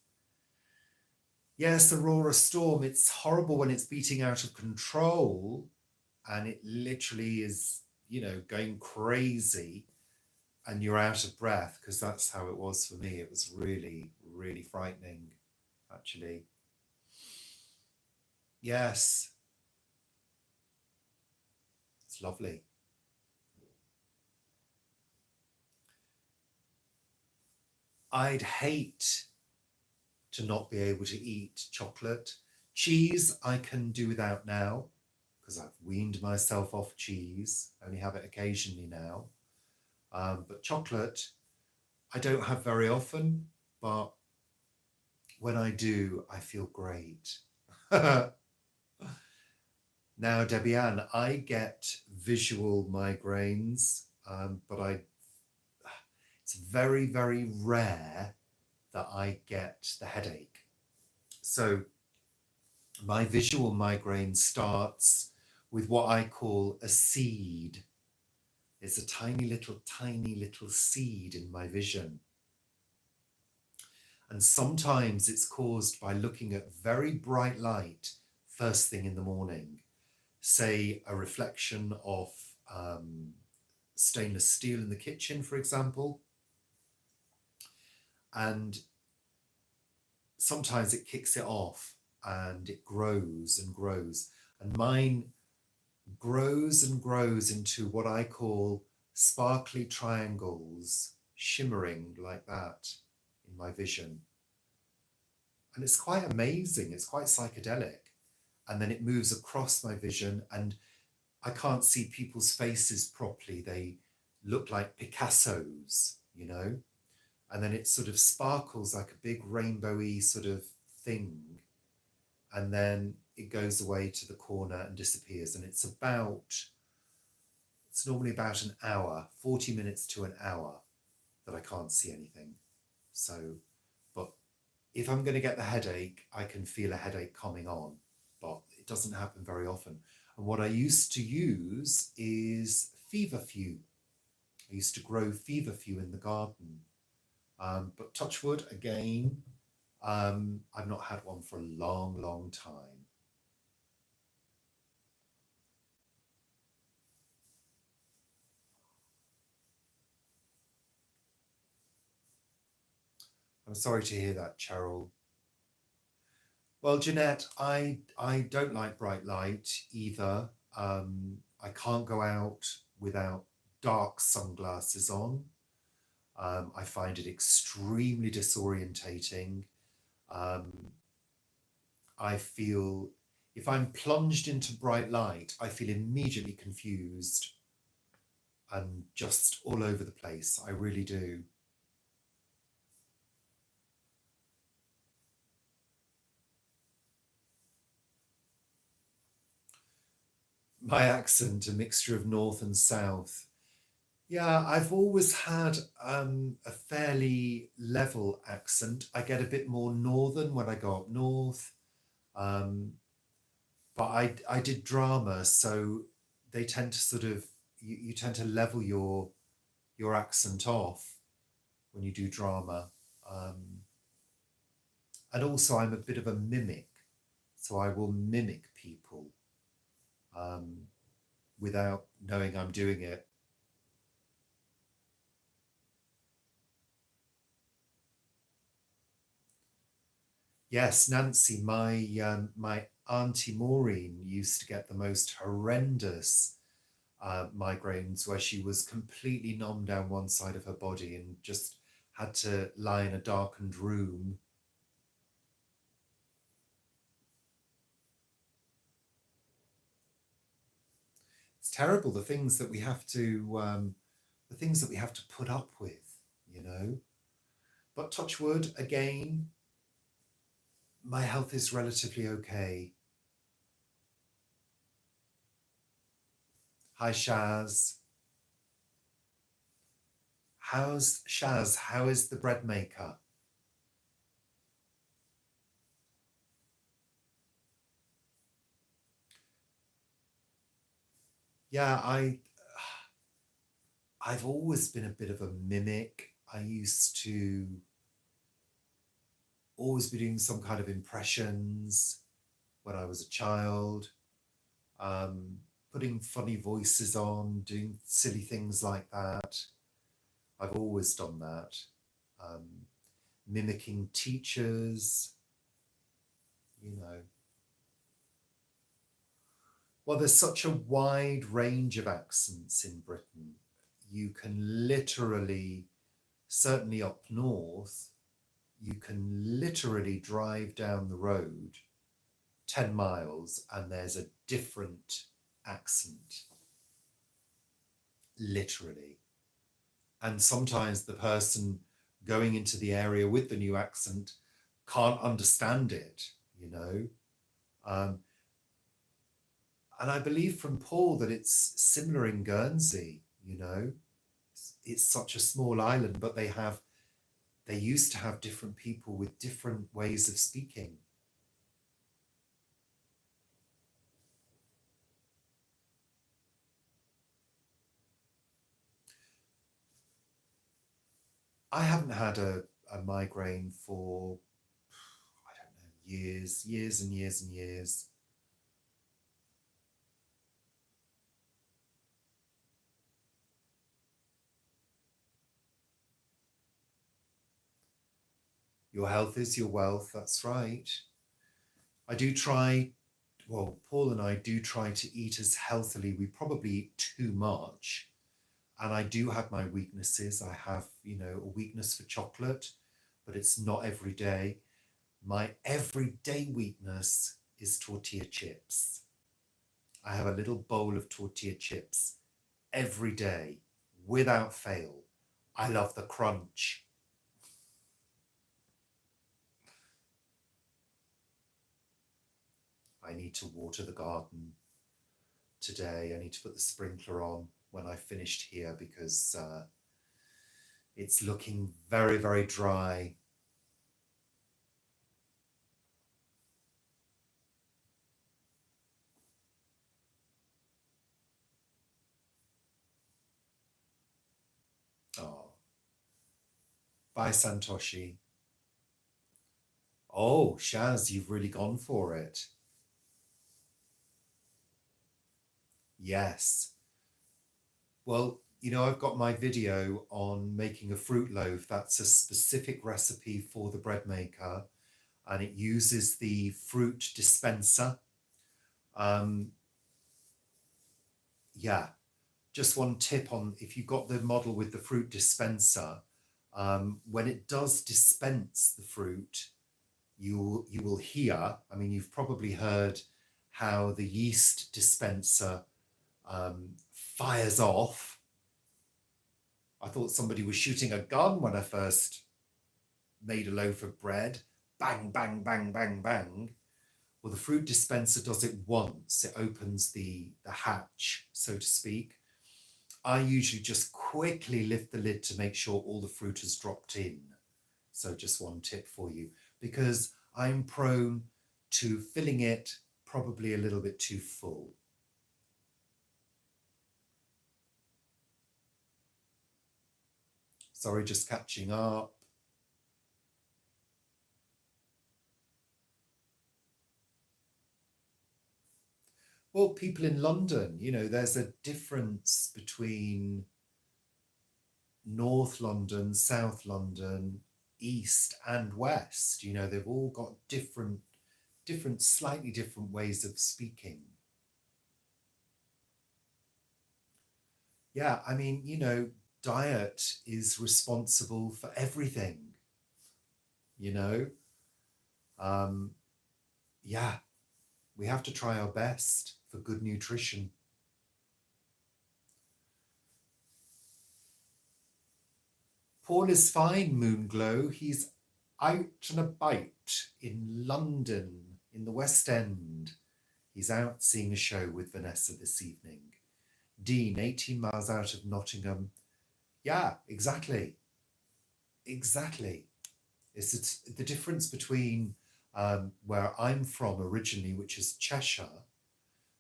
Yes, Aurora Storm. It's horrible when it's beating out of control and it literally is, going crazy and you're out of breath, because that's how it was for me. It was really, really frightening, actually. Yes. It's lovely. I'd hate to not be able to eat chocolate. Cheese I can do without now, because I've weaned myself off cheese. I only have it occasionally now. But chocolate, I don't have very often, but when I do, I feel great. Now, Debbie Ann, I get visual migraines, but it's very, very rare that I get the headache. So my visual migraine starts with what I call a seed. It's a tiny little seed in my vision. And sometimes it's caused by looking at very bright light first thing in the morning, say a reflection of stainless steel in the kitchen, for example. And sometimes it kicks it off and it grows and grows. And mine grows and grows into what I call sparkly triangles, shimmering like that in my vision. And it's quite amazing. It's quite psychedelic. And then it moves across my vision and I can't see people's faces properly. They look like Picassos, and then it sort of sparkles like a big rainbowy sort of thing. And then it goes away to the corner and disappears. And it's normally about an hour, 40 minutes to an hour that I can't see anything. So, but if I'm going to get the headache, I can feel a headache coming on, but it doesn't happen very often. And what I used to use is feverfew. I used to grow feverfew in the garden. But touch wood, again, I've not had one for a long, long time. I'm sorry to hear that, Cheryl. Well, Jeanette, I don't like bright light either. I can't go out without dark sunglasses on. I find it extremely disorientating. Um, I feel if I'm plunged into bright light, I feel immediately confused and just all over the place. I really do. My accent, a mixture of north and south. Yeah, I've always had a fairly level accent. I get a bit more northern when I go up north, um, but I did drama, so they tend to sort of you tend to level your accent off when you do drama, um, and also I'm a bit of a mimic, so I will mimic people um, without knowing I'm doing it. Yes, Nancy, my auntie Maureen used to get the most horrendous migraines where she was completely numb down one side of her body and just had to lie in a darkened room. It's terrible the things that we have to put up with, you know. But touch wood again, my health is relatively okay. Hi Shaz, how's Shaz? How is the bread maker? Yeah, I've always been a bit of a mimic. I used to always be doing some kind of impressions when I was a child, um, putting funny voices on, doing silly things like that. I've always done that. Um, Mimicking teachers, you know. Well, there's such a wide range of accents in Britain. You can literally, certainly up north, you can literally drive down the road 10 miles and there's a different accent, literally. And sometimes the person going into the area with the new accent can't understand it, you know. Um, and I believe from Paul that it's similar in Guernsey, you know. It's such a small island, but they used to have different people with different ways of speaking. I haven't had a migraine for, I don't know, years and years and years. Your health is your wealth, that's right. I do try, well, Paul and I do try to eat as healthily. We probably eat too much. And I do have my weaknesses. I have, you know, a weakness for chocolate, but it's not every day. My everyday weakness is tortilla chips. I have a little bowl of tortilla chips every day without fail. I love the crunch. I need to water the garden today. I need to put the sprinkler on when I finished here because it's looking very, very dry. Oh, bye, Santoshi. Oh, Shaz, you've really gone for it. Yes. Well, I've got my video on making a fruit loaf. That's a specific recipe for the bread maker, and it uses the fruit dispenser. Um, yeah, just one tip on if you've got the model with the fruit dispenser, when it does dispense the fruit, you will hear. I mean, you've probably heard how the yeast dispenser fires off. I thought somebody was shooting a gun when I first made a loaf of bread. Bang, bang, bang, bang, bang. Well, the fruit dispenser does it once. It opens the hatch, so to speak. I usually just quickly lift the lid to make sure all the fruit has dropped in. So just one tip for you, because I'm prone to filling it probably a little bit too full. Sorry, just catching up. Well, people in London, there's a difference between North London, South London, East and West. They've all got different, slightly different ways of speaking. Yeah, I mean, diet is responsible for everything, you know? Um, yeah, we have to try our best for good nutrition. Paul is fine, Moonglow. He's out and about in London, in the West End. He's out seeing a show with Vanessa this evening. Dean, 18 miles out of Nottingham. Yeah, exactly. Exactly. It's the difference between where I'm from originally, which is Cheshire,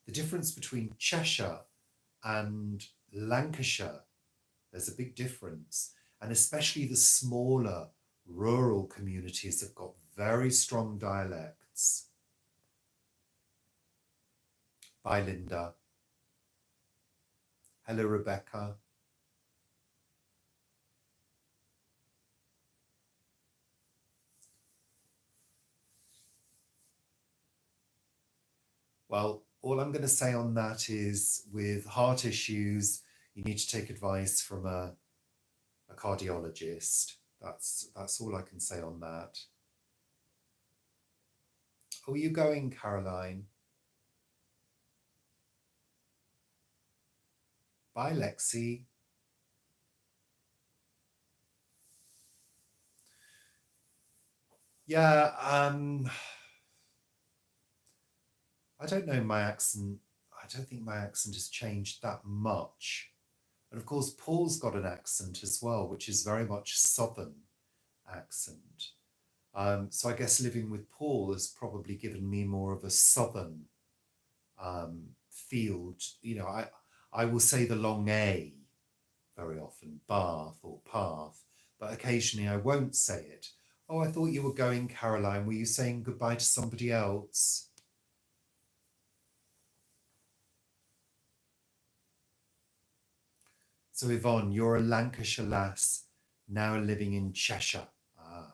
the difference between Cheshire and Lancashire, there's a big difference. And especially the smaller rural communities have got very strong dialects. Bye, Linda. Hello, Rebecca. Well, all I'm going to say on that is with heart issues, you need to take advice from a cardiologist. That's all I can say on that. Oh, are you going, Caroline? Bye, Lexi. Yeah, I don't know my accent. I don't think my accent has changed that much. And of course, Paul's got an accent as well, which is very much Southern accent. So I guess living with Paul has probably given me more of a Southern field. I will say the long A very often, bath or path, but occasionally I won't say it. Oh, I thought you were going, Caroline. Were you saying goodbye to somebody else? So, Yvonne, you're a Lancashire lass now living in Cheshire. Ah.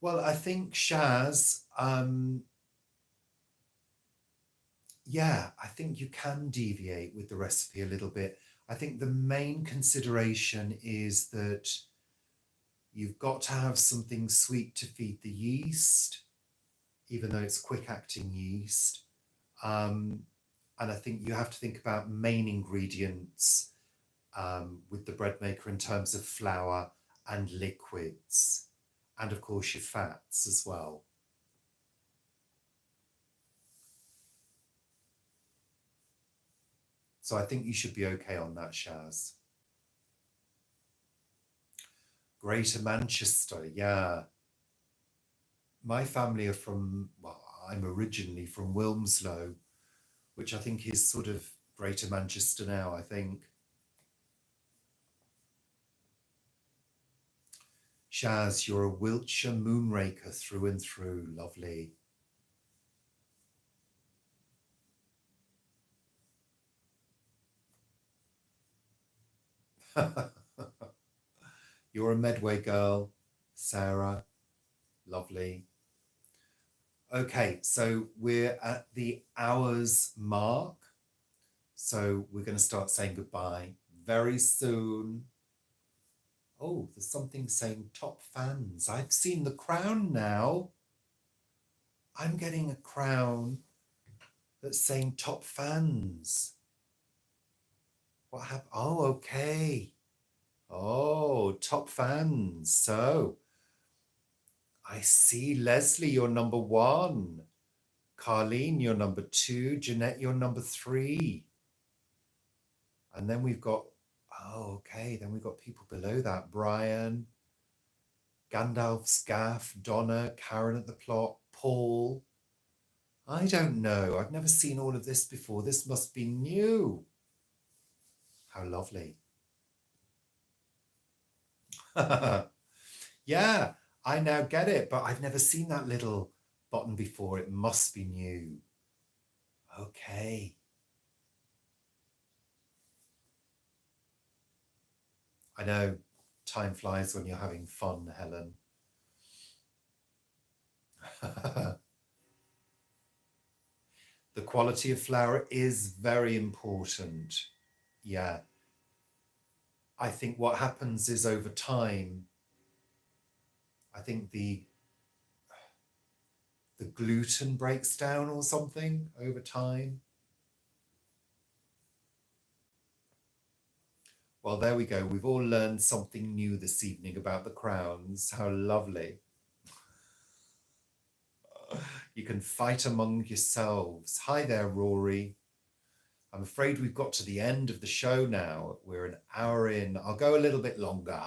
Well, I think Shaz, yeah, I think you can deviate with the recipe a little bit. I think the main consideration is that you've got to have something sweet to feed the yeast, even though it's quick acting yeast. Um, and I think you have to think about main ingredients with the bread maker in terms of flour and liquids, and of course your fats as well. So I think you should be okay on that, Shaz. Greater Manchester, yeah. My family are from, well, I'm originally from Wilmslow, which I think is sort of Greater Manchester now, I think. Shaz, you're a Wiltshire moonraker through and through. Lovely. You're a Medway girl, Sarah. Lovely. Okay, so we're at the hour's mark. So we're going to start saying goodbye very soon. Oh, there's something saying top fans. I've seen the crown now. I'm getting a crown that's saying top fans. What happened? Oh, okay. Oh, top fans. So I see Leslie, you're number 1. Carlene, you're number 2. Jeanette, you're number 3. And then we've got, oh, okay. Then we've got people below that. Brian, Gandalf's Gaff, Donna, Karen at the plot, Paul. I don't know. I've never seen all of this before. This must be new. How lovely. Yeah, I now get it, but I've never seen that little button before. It must be new. Okay. I know time flies when you're having fun, Helen. The quality of flour is very important. Yeah. I think what happens is over time, I think the gluten breaks down or something over time. Well, there we go. We've all learned something new this evening about the crowns. How lovely. You can fight among yourselves. Hi there, Rory. I'm afraid we've got to the end of the show now. We're an hour in. I'll go a little bit longer.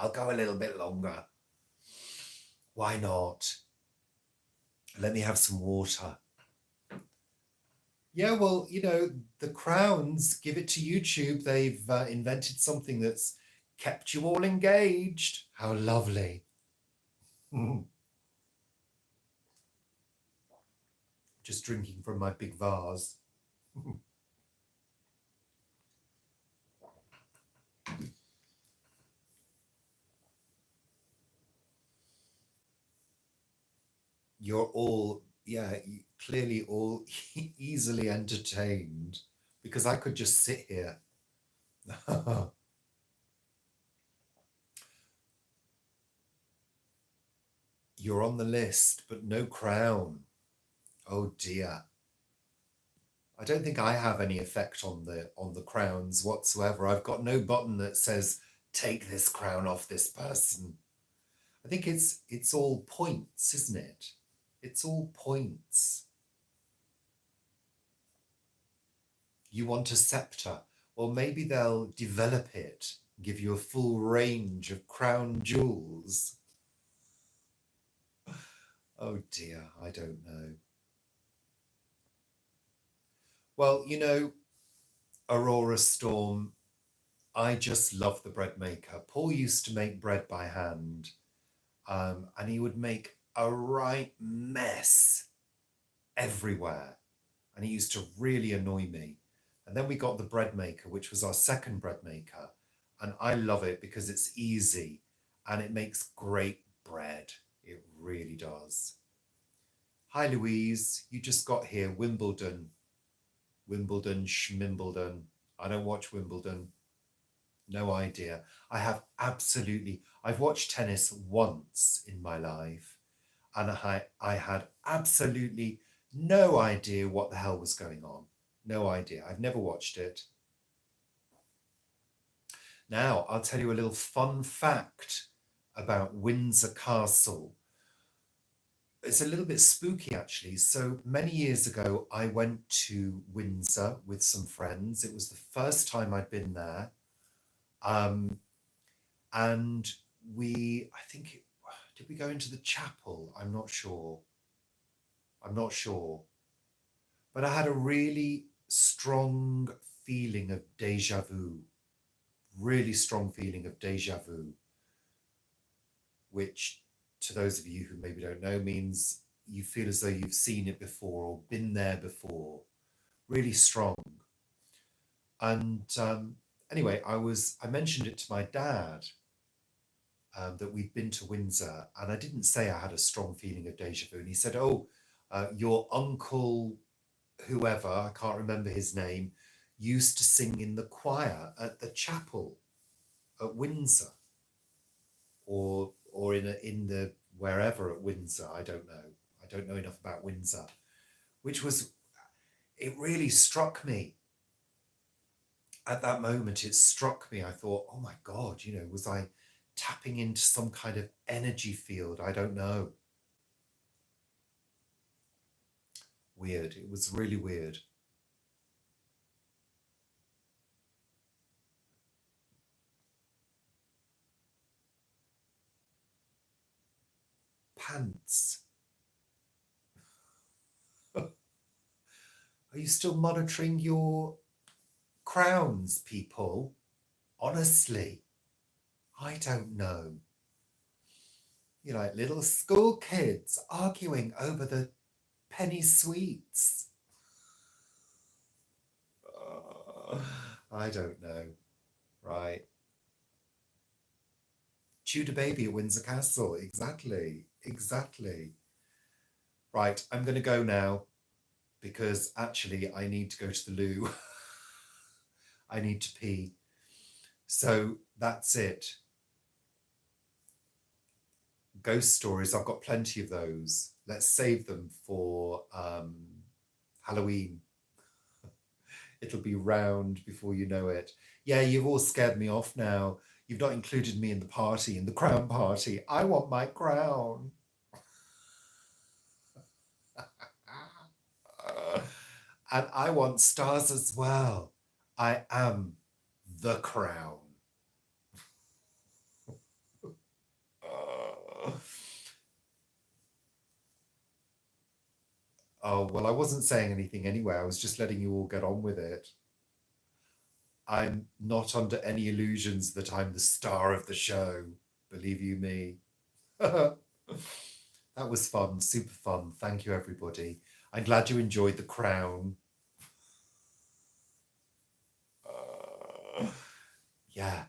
Why not? Let me have some water. Yeah, well, you know, the crowns, give it to YouTube. They've invented something that's kept you all engaged. How lovely. Just drinking from my big vase. You're all, yeah, clearly all easily entertained because I could just sit here. You're on the list, but no crown. Oh dear. I don't think I have any effect on the crowns whatsoever. I've got no button that says take this crown off this person. I think it's all points, isn't it? It's all points. You want a scepter. Well, maybe they'll develop it, give you a full range of crown jewels. Oh dear, I don't know. Well, you know, Aurora Storm, I just love the bread maker. Paul used to make bread by hand, and he would make a right mess everywhere. And he used to really annoy me. And then we got the bread maker, which was our second bread maker. And I love it because it's easy and it makes great bread. It really does. Hi, Louise. You just got here. Wimbledon. Wimbledon, Schmimbledon. I don't watch Wimbledon. No idea. I've watched tennis once in my life, and I had absolutely no idea what the hell was going on. No idea. I've never watched it. Now, I'll tell you a little fun fact about Windsor Castle. It's a little bit spooky, actually. So many years ago, I went to Windsor with some friends. It was the first time I'd been there. And did we go into the chapel? I'm not sure. But I had a really strong feeling of deja vu, really strong feeling of deja vu, which to those of you who maybe don't know means you feel as though you've seen it before or been there before, really strong. And anyway, I mentioned it to my dad that we'd been to Windsor, and I didn't say I had a strong feeling of deja vu. And he said, "Oh, your uncle, whoever, I can't remember his name, used to sing in the choir at the chapel at Windsor, or in the wherever at Windsor. I don't know. I don't know enough about Windsor," which was, it really struck me. At that moment, it struck me. I thought, oh my God, was I tapping into some kind of energy field? I don't know. Weird. It was really weird. Pants. Are you still monitoring your crowns, people? Honestly, I don't know. You're like little school kids arguing over the penny sweets. I don't know. Right. Tudor baby at Windsor Castle. Exactly. Exactly. Right. I'm going to go now because actually I need to go to the loo. I need to pee. So that's it. Ghost stories. I've got plenty of those. Let's save them for Halloween. It'll be round before you know it. Yeah, you've all scared me off now. You've not included me in the party, in the crown party. I want my crown. And I want stars as well. I am the crown. Oh, well, I wasn't saying anything anyway. I was just letting you all get on with it. I'm not under any illusions that I'm the star of the show. Believe you me. That was fun, super fun. Thank you, everybody. I'm glad you enjoyed the crown. Yeah,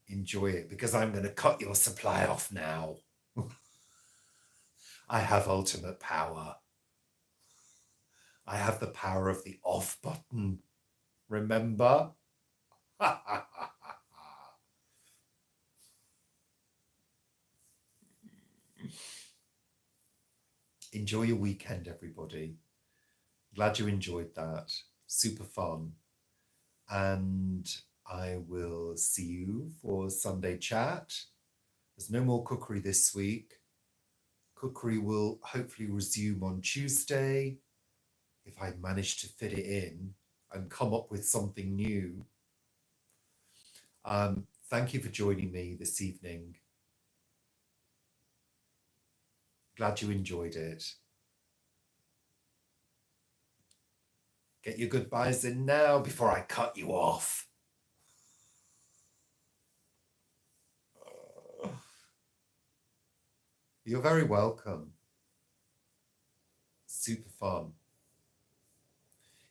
enjoy it because I'm going to cut your supply off now. I have ultimate power. I have the power of the off button. Remember? Enjoy your weekend, everybody. Glad you enjoyed that. Super fun. And I will see you for Sunday chat. There's no more cookery this week. Cookery will hopefully resume on Tuesday if I manage to fit it in and come up with something new. Thank you for joining me this evening. Glad you enjoyed it. Get your goodbyes in now before I cut you off. You're very welcome. Super fun.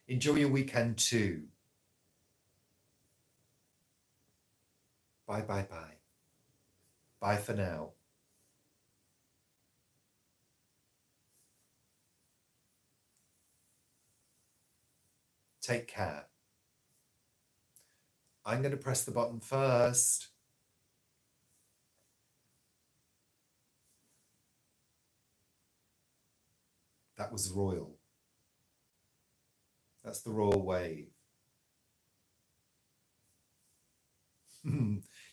Enjoy your weekend too. Bye, bye, bye. Bye for now. Take care. I'm going to press the button first. That was royal. That's the royal wave.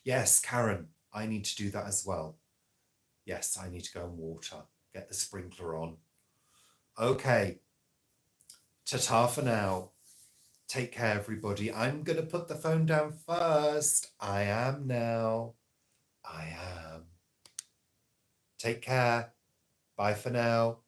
Yes, Karen, I need to do that as well. Yes, I need to go and water. Get the sprinkler on. Okay. Ta-ta for now. Take care, everybody. I'm going to put the phone down first. I am now. I am. Take care. Bye for now.